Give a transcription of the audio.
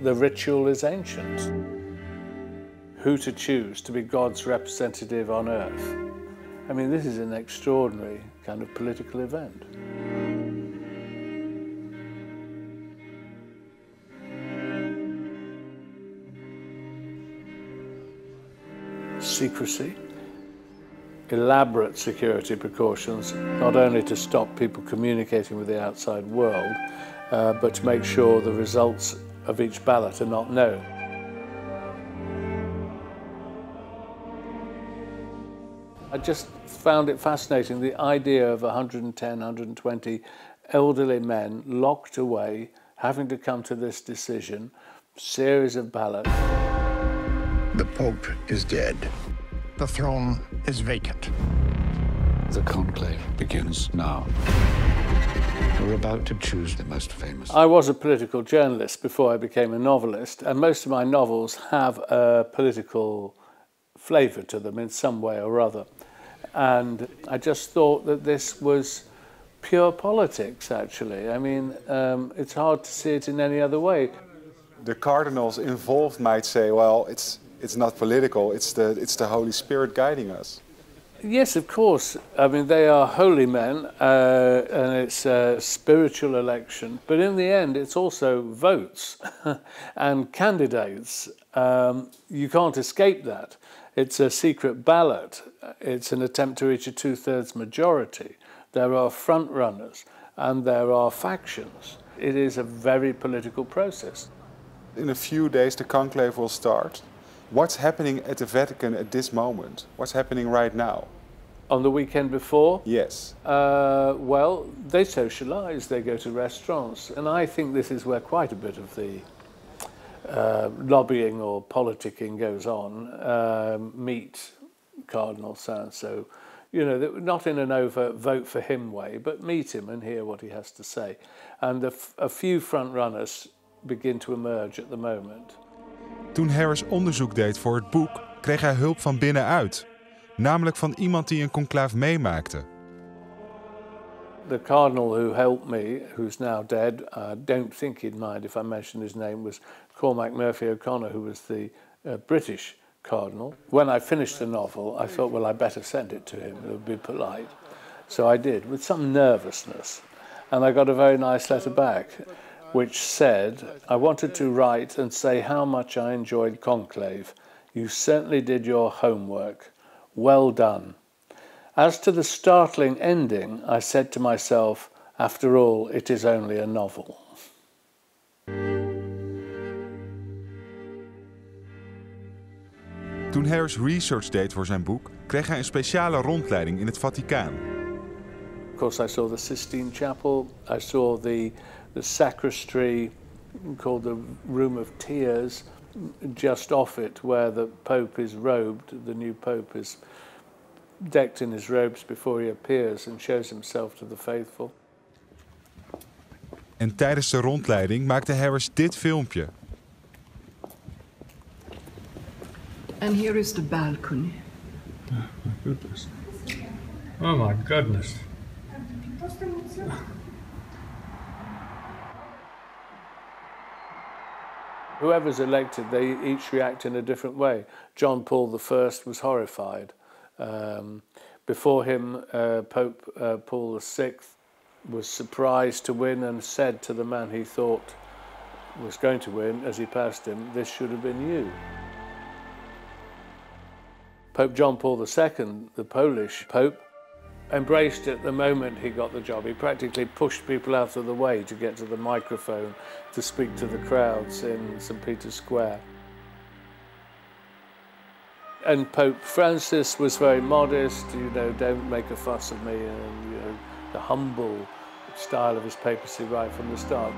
The ritual is ancient. Who to choose to be God's representative on earth? I mean, this is an extraordinary kind of political event. Secrecy, elaborate security precautions, not only to stop people communicating with the outside world, but to make sure the results of each ballot are not known. I just found it fascinating, the idea of 110, 120 elderly men locked away, having to come to this decision, series of ballots. The Pope is dead. The throne is vacant. The conclave begins now. We're about to choose the most famous. I was a political journalist before I became a novelist, and most of my novels have a political flavour to them in some way or other. And I just thought that this was pure politics, actually. I mean, it's hard to see it in any other way. The cardinals involved might say, well, it's not political, it's the Holy Spirit guiding us. Yes, of course. I mean, they are holy men, and it's a spiritual election. But in the end, it's also votes and candidates. You can't escape that. It's a secret ballot. It's an attempt to reach a two-thirds majority. There are front runners and there are factions. It is a very political process. In a few days, the conclave will start. What's happening at the Vatican at this moment? What's happening right now? On the weekend before? Yes. Well, they socialise, they go to restaurants, and I think this is where quite a bit of the lobbying or politicking goes on. Meet Cardinal so-and-so, you know, not in an overt vote for him way, but meet him and hear what he has to say. And a few front runners begin to emerge at the moment. Toen Harris onderzoek deed voor het boek, kreeg hij hulp van binnenuit. Namelijk van iemand die een conclave meemaakte. The cardinal who helped me, who's now dead, I don't think he'd mind if I mention his name, was Cormac Murphy O'Connor, who was the British cardinal. When I finished the novel, I thought, well, I better send it to him, it would be polite. So I did, with some nervousness. And I got a very nice letter back, which said, I wanted to write and say how much I enjoyed Conclave. You certainly did your homework. Well done. As to the startling ending, I said to myself, after all, it is only a novel. Toen Harris research deed voor zijn boek, kreeg hij een speciale rondleiding in het Vaticaan. Of course, I saw the Sistine Chapel. I saw the sacristy, called the Room of Tears, just off it, where the Pope is robed. The new Pope is decked in his robes before he appears and shows himself to the faithful. En tijdens de rondleiding maakte Harris dit filmpje. And here is the balcony. Oh my goodness. Oh my goodness. Whoever's elected, they each react in a different way. John Paul I was horrified. Before him, Pope Paul VI was surprised to win and said to the man he thought was going to win as he passed him, "This should have been you." Pope John Paul II, the Polish Pope, embraced it the moment he got the job. He practically pushed people out of the way to get to the microphone to speak to the crowds in St. Peter's Square. And Pope Francis was very modest, you know, don't make a fuss of me, and you know, the humble style of his papacy right from the start.